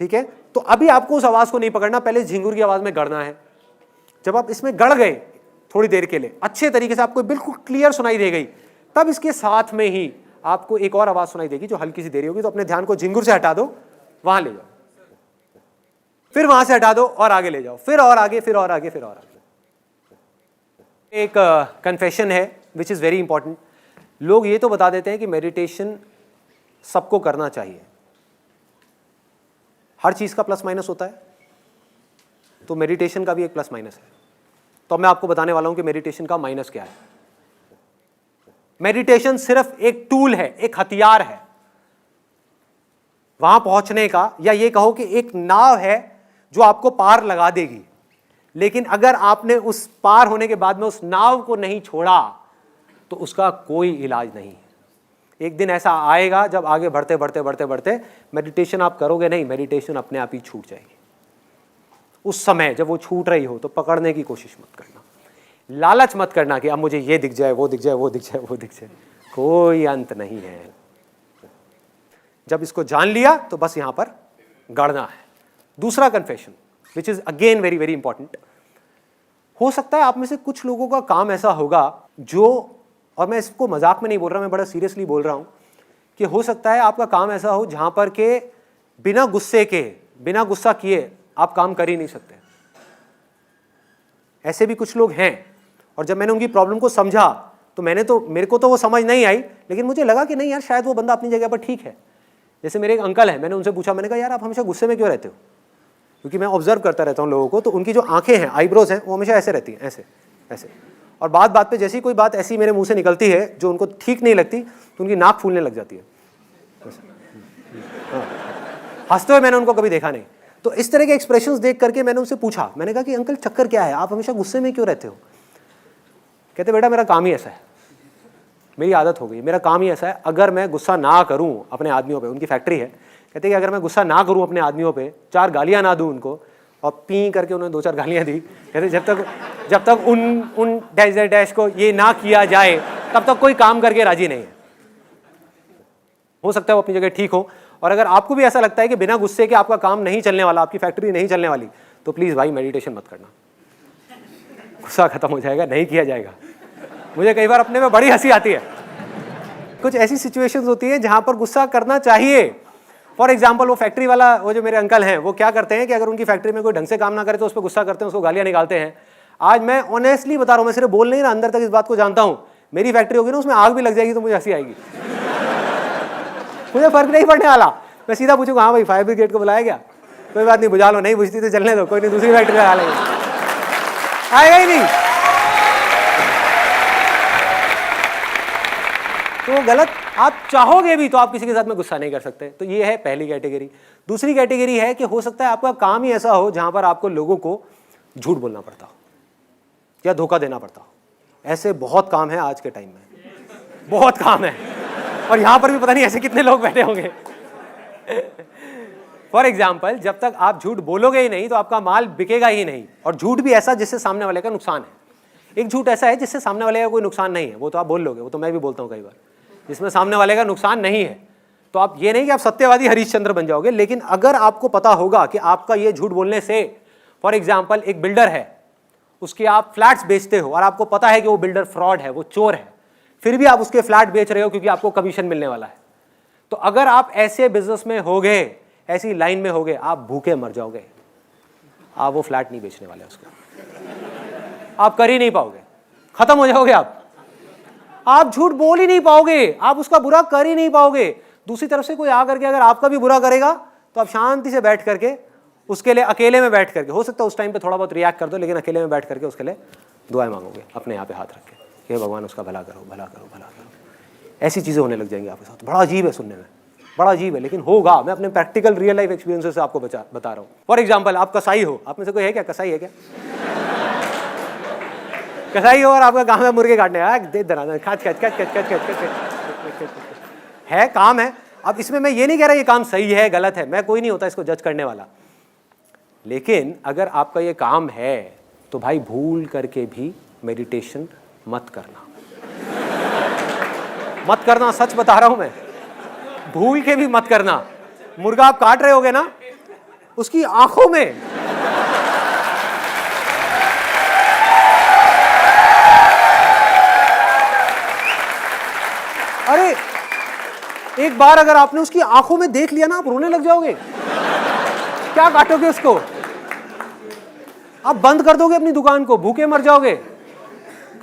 ठीक है? तो अभी आपको उस आवाज को नहीं पकड़ना, पहले झिंगुर की आवाज में गड़ना है। जब आप इसमें गड़ गए थोड़ी देर के लिए, अच्छे तरीके से आपको बिल्कुल क्लियर सुनाई दे गई, तब इसके साथ में ही आपको एक और आवाज सुनाई देगी जो हल्की सी देरी होगी। तो अपने ध्यान को झिंगुर से हटा दो, वहां ले जाओ, फिर वहां से हटा दो और आगे ले जाओ, फिर और आगे, फिर और आगे, फिर और आगे। एक कन्फेशन है विच इज वेरी इंपॉर्टेंट। लोग ये तो बता देते हैं कि मेडिटेशन सबको करना चाहिए, हर चीज का प्लस माइनस होता है, तो मेडिटेशन का भी एक प्लस माइनस है। तो मैं आपको बताने वाला हूं कि मेडिटेशन का माइनस क्या है। मेडिटेशन सिर्फ एक टूल है, एक हथियार है वहां पहुंचने का, या ये कहो कि एक नाव है जो आपको पार लगा देगी। लेकिन अगर आपने उस पार होने के बाद में उस नाव को नहीं छोड़ा तो उसका कोई इलाज नहीं है। एक दिन ऐसा आएगा जब आगे बढ़ते बढ़ते बढ़ते बढ़ते मेडिटेशन आप करोगे नहीं, मेडिटेशन अपने आप ही छूट जाएगी। उस समय जब वो छूट रही हो तो पकड़ने की कोशिश मत करना, लालच मत करना कि अब मुझे ये दिख जाए, वो दिख जाए, वो दिख जाए, वो दिख जाए। कोई अंत नहीं है। जब इसको जान लिया तो बस यहां पर गड़ना है। दूसरा confession which is again very very important. हो सकता है आप में से कुछ लोगों का काम ऐसा होगा जो, और मैं इसको मजाक में नहीं बोल रहा, मैं बड़ा सीरियसली बोल रहा हूं, कि हो सकता है आपका काम ऐसा हो जहां पर के बिना गुस्से के, बिना गुस्सा किए आप काम कर ही नहीं सकते। ऐसे भी कुछ लोग हैं। और जब मैंने उनकी प्रॉब्लम को समझा तो मेरे को तो वो समझ नहीं आई, लेकिन मुझे लगा कि नहीं यार, शायद वो बंदा अपनी जगह पर ठीक है। जैसे मेरे एक अंकल हैं, मैंने उनसे पूछा, मैंने कहा यार आप हमेशा गुस्से में क्यों रहते हो? क्योंकि मैं ऑब्जर्व करता रहता हूँ लोगों को, तो उनकी जो आंखें हैं, आईब्रोज हैं, वो हमेशा ऐसे रहती हैं, ऐसे ऐसे। और बात बात पे जैसी कोई बात ऐसी मेरे मुंह से निकलती है जो उनको ठीक नहीं लगती, तो उनकी नाक फूलने लग जाती है। हंसते हुए मैंने उनको कभी देखा नहीं। तो इस तरह के एक्सप्रेशंस देख करके मैंने उनसे पूछा, मैंने कहा कि अंकल चक्कर क्या है, आप हमेशा गुस्से में क्यों रहते हो? कहते बेटा मेरा काम ही ऐसा है, मेरी आदत हो गई, मेरा काम ही ऐसा है, अगर मैं गुस्सा ना करूं अपने आदमियों पे, उनकी फैक्ट्री है, कहते कि अगर मैं गुस्सा ना करूं अपने आदमियों पे, 4 गालियां ना दूं उनको, और पी करके उन्होंने 2-4 गालियां दी। कहते जब तक उन डैश डैश को ये ना किया जाए तब तक कोई काम करके राजी नहीं है। हो सकता है वो अपनी जगह ठीक हो। और अगर आपको भी ऐसा लगता है कि बिना गुस्से के आपका काम नहीं चलने वाला, आपकी फैक्ट्री नहीं चलने वाली, तो प्लीज भाई मेडिटेशन मत करना, गुस्सा खत्म हो जाएगा, नहीं किया जाएगा। मुझे कई बार अपने में बड़ी हंसी आती है। कुछ ऐसी सिचुएशंस होती है जहां पर गुस्सा करना चाहिए। फॉर एग्जाम्पल, वो फैक्ट्री वाला, वो जो मेरे अंकल हैं, वो क्या करते हैं कि अगर उनकी फैक्ट्री में कोई ढंग से काम ना करे तो उस पर गुस्सा करते हैं, उसको गालियां निकालते हैं। आज मैं ऑनेस्टली बता रहा हूं, मैं सिर्फ बोल नहीं रहा, अंदर तक इस बात को जानता हूं, मेरी फैक्ट्री होगी ना, उसमें आग भी लग जाएगी तो मुझे हंसी आएगी। मुझे फर्क नहीं पड़ने वाला, मैं सीधा पूछूंगा हाँ भाई फायर ब्रिगेड को बुलाया गया, कोई बात नहीं, बुझा लो, नहीं बुझती तो चलने दो, कोई नहीं, दूसरी फैक्ट्री लगा लेंगे, आएगा ही नहीं। तो वो गलत, आप चाहोगे भी तो आप किसी के साथ में गुस्सा नहीं कर सकते। तो ये है पहली कैटेगरी। दूसरी कैटेगरी है कि हो सकता है आपका काम ही ऐसा हो जहां पर आपको लोगों को झूठ बोलना पड़ता हो या धोखा देना पड़ता हो। ऐसे बहुत काम है आज के टाइम में, बहुत काम है, और यहां पर भी पता नहीं ऐसे कितने लोग बैठे होंगे। फॉर एग्जाम्पल, जब तक आप झूठ बोलोगे ही नहीं तो आपका माल बिकेगा ही नहीं। और झूठ भी ऐसा जिससे सामने वाले का नुकसान है। एक झूठ ऐसा है जिससे सामने वाले का कोई नुकसान नहीं है, वो तो आप बोल लोगे, वो तो मैं भी बोलता हूँ कई बार, जिसमें सामने वाले का नुकसान नहीं है। तो आप ये नहीं कि आप सत्यवादी हरिश्चंद्र बन जाओगे, लेकिन अगर आपको पता होगा कि आपका ये झूठ बोलने से, फॉर एग्जाम्पल एक बिल्डर है, उसके आप फ्लैट्स बेचते हो और आपको पता है कि वो बिल्डर फ्रॉड है, वो चोर है, फिर भी आप उसके फ्लैट बेच रहे हो क्योंकि आपको कमीशन मिलने वाला है। तो अगर आप ऐसे बिजनेस में होगे, ऐसी लाइन में होगे, आप भूखे मर जाओगे। आप वो फ्लैट नहीं बेचने वाले, उसको आप कर ही नहीं पाओगे, खत्म हो जाओगे आप झूठ बोल ही नहीं पाओगे, आप उसका बुरा कर ही नहीं पाओगे। दूसरी तरफ से कोई आकर के अगर आपका भी बुरा करेगा तो आप शांति से बैठ करके उसके लिए अकेले में बैठ करके, हो सकता है उस टाइम पे थोड़ा बहुत रिएक्ट कर दो, लेकिन अकेले में बैठ करके उसके लिए दुआएं मांगोगे अपने यहाँ पे हाथ रख के, हे भगवान उसका भला करो, भला करो, भला करो। ऐसी चीज़ें होने लग जाएंगी आपके साथ। बड़ा अजीब है सुनने में, बड़ा अजीब है, लेकिन होगा। मैं अपने प्रैक्टिकल रियल लाइफ एक्सपीरियंसेस से आपको बता रहा हूँ। फॉर एग्जाम्पल, आप कसाई हो, आप में से कोई है क्या कसाई है क्या? कसाई हो और आपका काम है मुर्गे काटने, है काम है। अब इसमें मैं ये नहीं कह रहा ये काम सही है गलत है, मैं कोई नहीं होता इसको जज करने वाला, लेकिन अगर आपका ये काम है तो भाई भूल करके भी मेडिटेशन मत करना, मत करना। सच बता रहा हूं मैं, भूल के भी मत करना। मुर्गा आप काट रहे होगे ना, उसकी आंखों में अरे एक बार अगर आपने उसकी आंखों में देख लिया ना, आप रोने लग जाओगे। क्या काटोगे उसको? आप बंद कर दोगे अपनी दुकान को, भूखे मर जाओगे,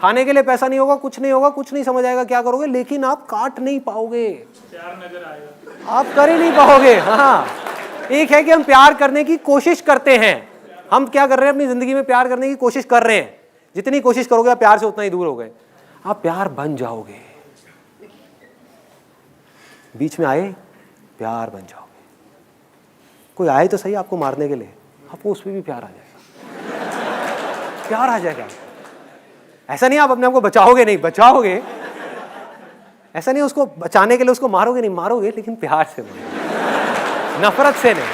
खाने के लिए पैसा नहीं होगा, कुछ नहीं होगा, कुछ नहीं समझ आएगा क्या करोगे, लेकिन आप काट नहीं पाओगे, प्यार नजर आएगा, आप कर ही नहीं पाओगे। हाँ, एक है कि हम प्यार करने की कोशिश करते हैं, हम क्या कर रहे हैं अपनी जिंदगी में, प्यार करने की कोशिश कर रहे हैं। जितनी कोशिश करोगे आप प्यार से उतना ही दूर हो गए। आप प्यार बन जाओगे, बीच में आए प्यार बन जाओगे। कोई आए तो सही आपको मारने के लिए, आपको उस पर भी प्यार आ जाएगा, प्यार आ जाएगा। ऐसा नहीं आप अपने आप को बचाओगे, नहीं बचाओगे, ऐसा नहीं उसको बचाने के लिए उसको मारोगे, नहीं मारोगे, लेकिन प्यार से मारोगे, नफरत से नहीं।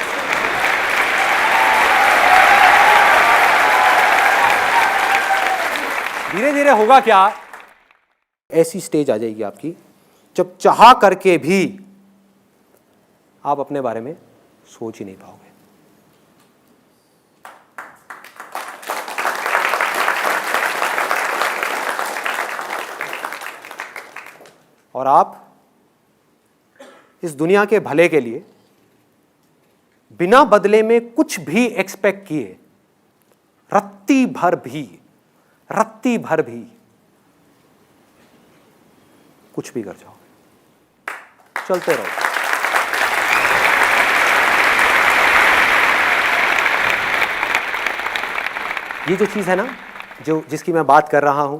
धीरे धीरे होगा क्या, ऐसी स्टेज आ जाएगी आपकी जब चाह करके भी आप अपने बारे में सोच ही नहीं पाओगे। और आप इस दुनिया के भले के लिए बिना बदले में कुछ भी एक्सपेक्ट किए रत्ती भर भी कुछ भी कर जाओगे, चलते रहो। ये जो चीज है ना, जो जिसकी मैं बात कर रहा हूं,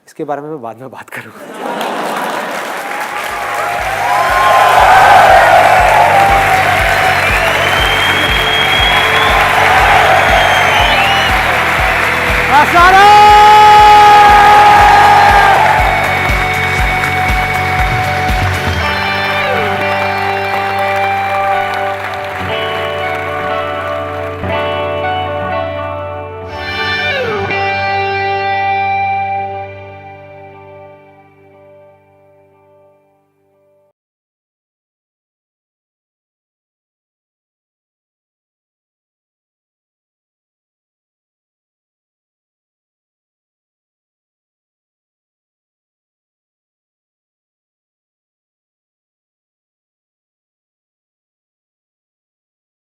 इसके बारे में मैं बाद में बात करूंगा। सारा